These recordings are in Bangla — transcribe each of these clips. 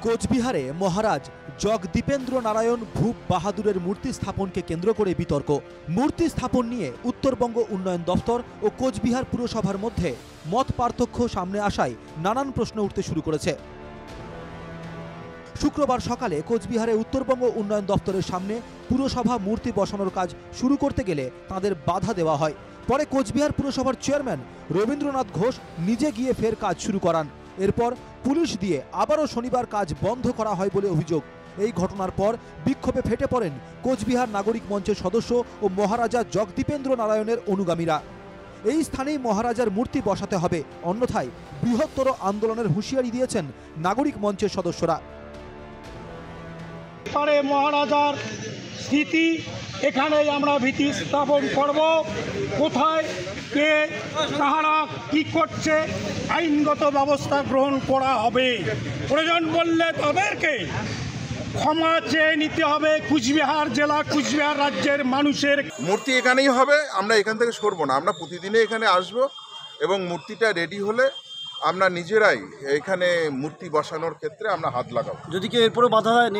কোচবিহারে মহারাজ জগদীপেন্দ্র নারায়ণ ভূপ বাহাদুরের মূর্তি স্থাপনকে কেন্দ্র করে বিতর্ক। মূর্তি স্থাপন নিয়ে উত্তরবঙ্গ উন্নয়ন দফতর ও কোচবিহার পুরসভার মধ্যে মত পার্থক্য সামনে আসায় নানান প্রশ্ন উঠতে শুরু করেছে। শুক্রবার সকালে কোচবিহারে উত্তরবঙ্গ উন্নয়ন দফতরের সামনে পুরসভা মূর্তি বসানোর কাজ শুরু করতে গেলে তাদের বাধা দেওয়া হয়। পরে কোচবিহার পুরসভার চেয়ারম্যান রবীন্দ্রনাথ ঘোষ নিজে গিয়ে ফের কাজ শুরু করান। এরপর পুলিশ দিয়ে আবারও শনিবার কাজ বন্ধ করা হয় বলে অভিযোগ। এই ঘটনার পর বিক্ষোভে ফেটে পড়েন কোচবিহার নাগরিক মঞ্চের সদস্য ও মহারাজা জগদীপেন্দ্র নারায়ণের অনুগামীরা। এই স্থানেই মহারাজার মূর্তি বসাতে হবে, অন্যথায় বৃহত্তর আন্দোলনের হুঁশিয়ারি দিয়েছেন নাগরিক মঞ্চের সদস্যরা। মহারাজার স্মৃতি এখানেই আমরা ভিত্তি স্থাপন করব। কোথায় কে কাহারা কি করছে আইনগত ব্যবস্থা গ্রহণ করা হবে। প্রয়োজন বললে তাদেরকে ক্ষমা চেয়ে নিতে হবে। কুচবিহার জেলা, কুচবিহার রাজ্যের মানুষের মূর্তি এখানেই হবে, আমরা এখান থেকে সরবো না। আমরা প্রতিদিনে এখানে আসব এবং মূর্তিটা রেডি হলে আমরা নিজেরাই এখানে মূর্তি বসানোর ক্ষেত্রে আমরা হাত লাগাবো। যদি কেউ এরপরে বাধা হয়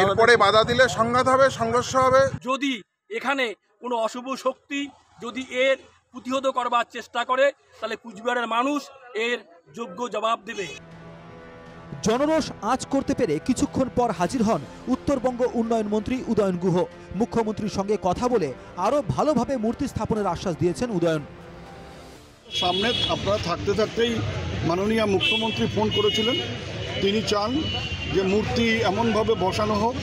এরপরে বাধা দিলে সংঘাত হবে, সংঘর্ষ হবে। যদি এখানে কোনো অশুভ শক্তি যদি এর প্রতিহত করবার চেষ্টা করে তাহলে কুচবিহারের মানুষ এর যোগ্য জবাব দেবে। জনরোষ আঁচ করতে পেরে কিছুক্ষণ পর হাজির হন উত্তরবঙ্গ উন্নয়ন মন্ত্রী উদয়ন গুহ। মুখ্যমন্ত্রীর সঙ্গে কথা বলে আরও ভালোভাবে মূর্তি স্থাপনের আশ্বাস দিয়েছেন উদয়ন। সামনে আপনারা থাকতে থাকতেই মাননীয় মুখ্যমন্ত্রী ফোন করেছিলেন। তিনি চান যে মূর্তি এমনভাবে বসানো হোক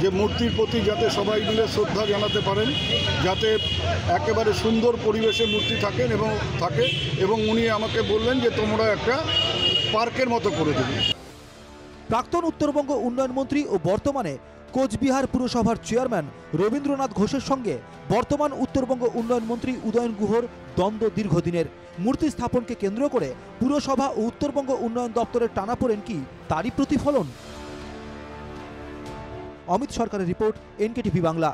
যে মূর্তির প্রতি যাতে সবাই মিলে শ্রদ্ধা জানাতে পারেন, যাতে একেবারে সুন্দর পরিবেশে মূর্তি থাকে এবং উনি আমাকে বললেন যে তোমরা একটা পার্কের মতো করে দেবে। প্রাক্তন উত্তরবঙ্গ উন্নয়ন মন্ত্রী ও বর্তমানে কোচবিহার পুরসভার চেয়ারম্যান রবীন্দ্রনাথ ঘোষের সঙ্গে বর্তমান উত্তরবঙ্গ উন্নয়ন মন্ত্রী উদয়ন গুহর দ্বন্দ্ব দীর্ঘদিনের। মূর্তি স্থাপনকে কেন্দ্র করে পুরসভা ও উত্তরবঙ্গ উন্নয়ন দপ্তরের টানাপোড়েন কি তারই প্রতিফলন? অমিত সরকারের রিপোর্ট, NKTV বাংলা।